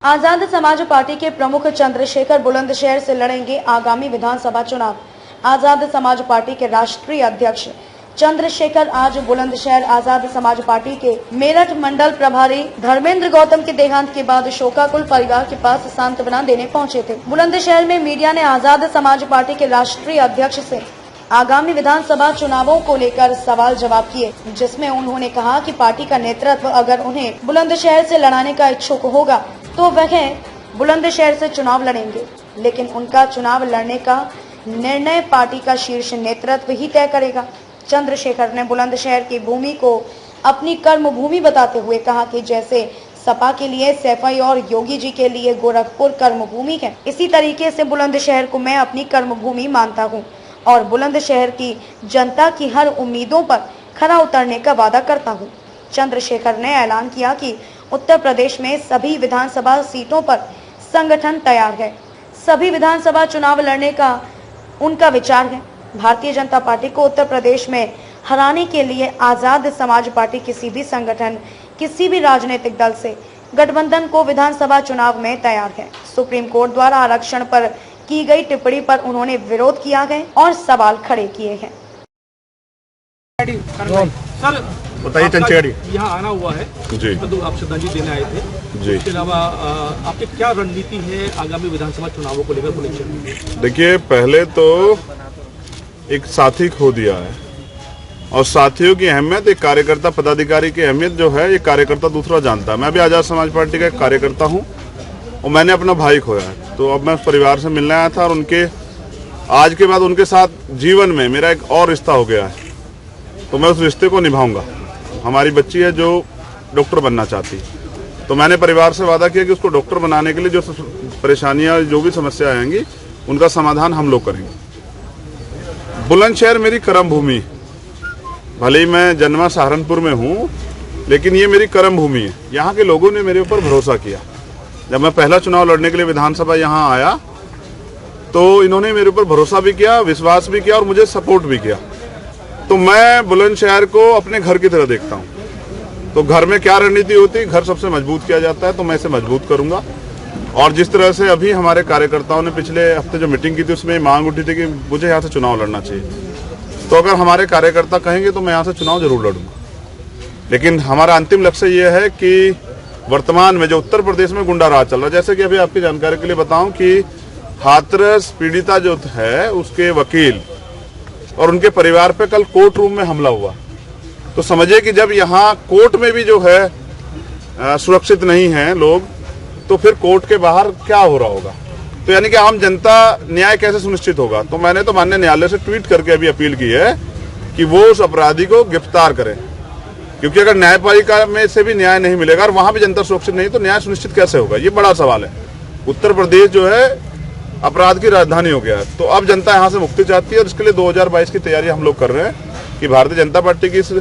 Azad Samaj party के प्रमुख चंद्रशेखर बुलंदशहर से लड़ेंगे आगामी विधानसभा चुनाव। आजाद समाज पार्टी के राष्ट्रीय अध्यक्ष चंद्रशेखर आज बुलंदशहर आजाद समाज पार्टी के मेरठ मंडल प्रभारी धर्मेंद्र गौतम के देहांत के बाद शोकाकुल परिवार के पास सांत्वना देने पहुंचे थे। बुलंदशहर में मीडिया ने आजाद समाज पार्टी के राष्ट्रीय अध्यक्ष से आगामी विधानसभा चुनावों को लेकर सवाल जवाब किए, जिसमें उन्होंने कहा कि पार्टी का नेतृत्व अगर उन्हें बुलंदशहर से लड़ाने का इच्छुक होगा तो वह बुलंदशहर से चुनाव लड़ेंगे, लेकिन उनका चुनाव लड़ने का निर्णय पार्टी का शीर्ष नेतृत्व ही तय करेगा। चंद्रशेखर ने बुलंदशहर की भूमि को अपनी कर्म भूमि बताते हुए कहा कि जैसे सपा के लिए सैफई और योगी जी के लिए गोरखपुर कर्म भूमि है, इसी तरीके से बुलंदशहर को मैं अपनी कर्म भूमि मानता हूँ और बुलंदशहर की जनता की हर उम्मीदों पर खरा उतरने का वादा करता हूँ। चंद्रशेखर ने ऐलान किया कि उत्तर प्रदेश में सभी विधानसभा सीटों पर संगठन तैयार है। सभी विधानसभा चुनाव लड़ने का उनका विचार है। भारतीय जनता पार्टी को उत्तर प्रदेश में हराने के लिए आजाद समाज पार्टी किसी भी संगठन, किसी भी राजनीतिक दल से गठबंधन को विधानसभा चुनाव में तैयार है। सुप्रीम कोर्ट द्वारा आरक्षण पर की गई टिप्पणी पर उन्होंने विरोध किया है और सवाल खड़े किए हैं। सर बताइए, चंचेड़ी यहाँ आना हुआ है जी, तो आप श्रद्धांजलि देने आए थे जी। इसके अलावा आपकी क्या रणनीति है आगामी विधानसभा चुनावों को लेकर बुलंदशहर? देखिए, पहले तो एक साथी खो दिया है और साथियों की अहमियत, एक कार्यकर्ता पदाधिकारी की अहमियत जो है, एक कार्यकर्ता दूसरा जानता है। मैं भी आजाद समाज पार्टी का एक कार्यकर्ता हूँ और मैंने अपना भाई खोया है, तो अब मैं परिवार से मिलने आया था और उनके आज के बाद उनके साथ जीवन में मेरा एक और रिश्ता हो गया है, तो मैं उस रिश्ते को निभाऊंगा। हमारी बच्ची है जो डॉक्टर बनना चाहती, तो मैंने परिवार से वादा किया कि उसको डॉक्टर बनाने के लिए जो परेशानियां, जो भी समस्या आएंगी, उनका समाधान हम लोग करेंगे। बुलंदशहर मेरी कर्म भूमि, भले ही मैं जन्मा सहारनपुर में हूँ, लेकिन ये मेरी कर्म भूमि है। यहाँ के लोगों ने मेरे ऊपर भरोसा किया। जब मैं पहला चुनाव लड़ने के लिए विधानसभा यहाँ आया तो इन्होंने मेरे ऊपर भरोसा भी किया, विश्वास भी किया और मुझे सपोर्ट भी किया। तो मैं बुलंदशहर को अपने घर की तरह देखता हूँ। तो घर में क्या रणनीति होती है, घर सबसे मजबूत किया जाता है, तो मैं इसे मजबूत करूंगा। और जिस तरह से अभी हमारे कार्यकर्ताओं ने पिछले हफ्ते जो मीटिंग की थी उसमें मांग उठी थी कि मुझे यहाँ से चुनाव लड़ना चाहिए, तो अगर हमारे कार्यकर्ता कहेंगे तो मैं यहाँ से चुनाव जरूर लड़ूंगा। लेकिन हमारा अंतिम लक्ष्य ये है कि वर्तमान में जो उत्तर प्रदेश में गुंडा राज चल रहा है, जैसे कि अभी आपकी जानकारी के लिए बताऊं कि हाथरस पीड़िता जो है उसके वकील और उनके परिवार पे कल कोर्ट रूम में हमला हुआ। तो समझिए कि जब यहाँ कोर्ट में भी जो है सुरक्षित नहीं है लोग, तो फिर कोर्ट के बाहर क्या हो रहा होगा। तो यानी कि आम जनता न्याय कैसे सुनिश्चित होगा। तो मैंने तो माननीय न्यायालय से ट्वीट करके अभी अपील की है कि वो उस अपराधी को गिरफ्तार करें, क्योंकि अगर न्यायपालिका में से भी न्याय नहीं मिलेगा और वहां भी जनता सुरक्षित नहीं, तो न्याय सुनिश्चित कैसे होगा, ये बड़ा सवाल है। उत्तर प्रदेश जो है अपराध की राजधानी हो गया है, तो अब जनता यहाँ से मुक्ति चाहती है और इसके लिए 2022 की तैयारी हम लोग कर रहे हैं कि भारतीय जनता पार्टी की इस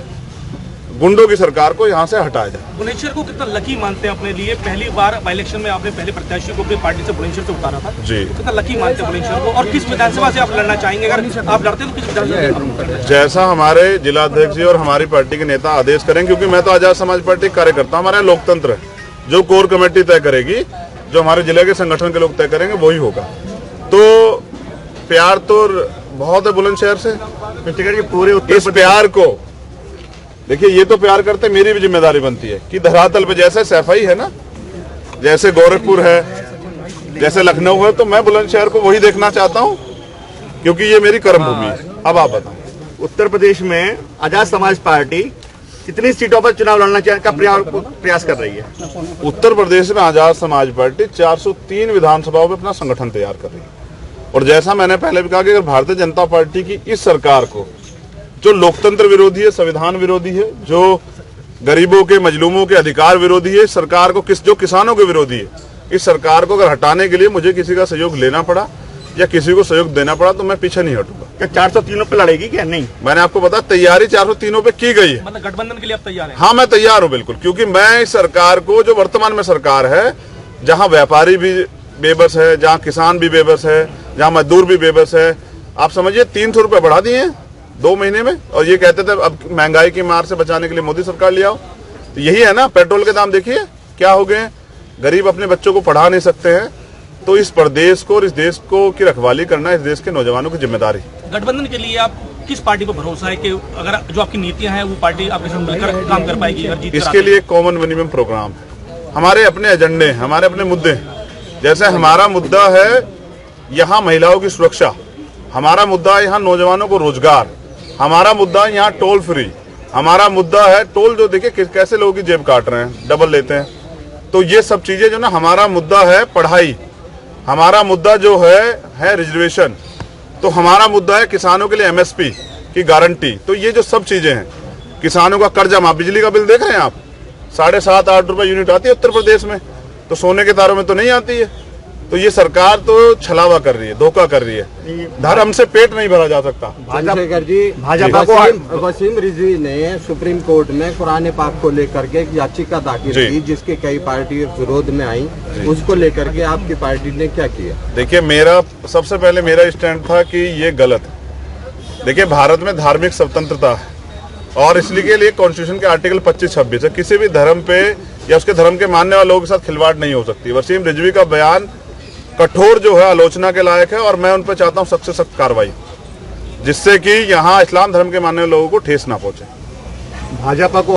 गुंडों की सरकार को यहाँ से हटाया जाए। बुलंदशहर को कितना लकी मानते हैं अपने लिए? पहली बार इलेक्शन में आपने पहले प्रत्याशी को अपनी पार्टी से बुलंदशहर से उतारा था जी, कितना लकी मानते हैं बुलंदशहर को? और किस विधानसभा से आप लड़ना चाहेंगे? अगर आप लड़ते तो किस विधानसभा? जैसा हमारे जिलाध्यक्ष जी और हमारी पार्टी के नेता आदेश करें, क्योंकि मैं तो आजाद समाज पार्टी कार्यकर्ता, हमारे यहाँ लोकतंत्र है, जो कोर कमेटी तय करेगी, जो हमारे जिले के संगठन के लोग तय करेंगे वही होगा। तो प्यार तो बहुत है बुलंदशहर से, पूरे इस प्यार को देखिए, ये तो प्यार करते, मेरी भी जिम्मेदारी बनती है कि धरातल पे जैसे सैफई है ना, जैसे गोरखपुर है, जैसे लखनऊ है, तो मैं बुलंदशहर को वही देखना चाहता हूँ, क्योंकि ये मेरी कर्म भूमि है। अब आप बताओ, उत्तर प्रदेश में आजाद समाज पार्टी कितनी सीटों पर चुनाव लड़ना का प्रयास कर रही है? उत्तर प्रदेश में आजाद समाज पार्टी 403 विधानसभाओं में अपना संगठन तैयार कर रही है। और जैसा मैंने पहले भी कहा कि अगर भारतीय जनता पार्टी की इस सरकार को, जो लोकतंत्र विरोधी है, संविधान विरोधी है, जो गरीबों के मजलूमों के अधिकार विरोधी है, सरकार को जो किसानों के विरोधी है, इस सरकार को अगर हटाने के लिए मुझे किसी का सहयोग लेना पड़ा या किसी को सहयोग देना पड़ा, तो मैं पीछे नहीं हटूंगा। क्या 403 पे लड़ेगी क्या? नहीं, मैंने आपको बताया तैयारी 403 पे की गई है। मतलब गठबंधन के लिए आप तैयार हैं? हाँ, मैं तैयार हूँ बिल्कुल, क्योंकि मैं इस सरकार को, जो वर्तमान में सरकार है, जहाँ व्यापारी भी बेबस है, जहाँ किसान भी बेबस है, जहाँ मजदूर भी बेबस है, आप समझिए 300 रुपए बढ़ा दिए 2 महीने में, और ये कहते थे अब महंगाई की मार से बचाने के लिए मोदी सरकार ले आओ। तो यही है ना, पेट्रोल के दाम देखिए क्या हो गए, गरीब अपने बच्चों को पढ़ा नहीं सकते हैं, तो इस प्रदेश को और इस देश को की रखवाली करना इस देश के नौजवानों की जिम्मेदारी। गठबंधन के लिए आप किस पार्टी पर भरोसा है कि अगर जो आपकी नीतियां हैं वो पार्टी आपके साथ मिलकर काम कर पाएगी? अगर जीत कर इसके लिए कॉमन मिनिमम प्रोग्राम है, हमारे अपने एजेंडे हैं, हमारे अपने मुद्दे हैं। जैसे हमारा मुद्दा है यहाँ महिलाओं की सुरक्षा, हमारा मुद्दा है यहाँ नौजवानों को रोजगार, हमारा मुद्दा है यहाँ टोल फ्री, हमारा मुद्दा है टोल जो देखिए कैसे लोगों की जेब काट रहे हैं, डबल लेते हैं। तो ये सब चीजें जो ना, हमारा मुद्दा है पढ़ाई, हमारा मुद्दा जो है रिजर्वेशन, तो हमारा मुद्दा है किसानों के लिए एमएसपी की गारंटी। तो ये जो सब चीजें हैं, किसानों का कर्जा माफ, बिजली का बिल देख रहे हैं आप, 7.5-8 रुपए यूनिट आती है उत्तर प्रदेश में, तो सोने के तारों में तो नहीं आती है। तो ये सरकार तो छलावा कर रही है, धोखा कर रही है, धर्म से पेट नहीं भरा जा सकता। चंद्रशेखर जी, भाजपा को वसीम रिजवी ने सुप्रीम कोर्ट में कुरान पाक को लेकर के एक याचिका दाखिल की, जिसके कई पार्टी विरोध में आई, उसको लेकर के आपकी पार्टी ने क्या किया? देखिए, मेरा सबसे पहले मेरा स्टैंड था कि ये गलत है। देखिए, भारत में धार्मिक स्वतंत्रता है और इसलिए के लिए कॉन्स्टिट्यूशन के आर्टिकल 25-26 है, किसी भी धर्म पे या उसके धर्म के मानने वाले लोगों के साथ खिलवाड़ नहीं हो सकती। वसीम रिजवी का बयान कठोर जो है आलोचना के लायक है और मैं उन पर चाहता हूं सख्त से सख्त कार्रवाई, जिससे कि यहाँ इस्लाम धर्म के मानने वाले लोगों को ठेस ना पहुंचे। भाजपा को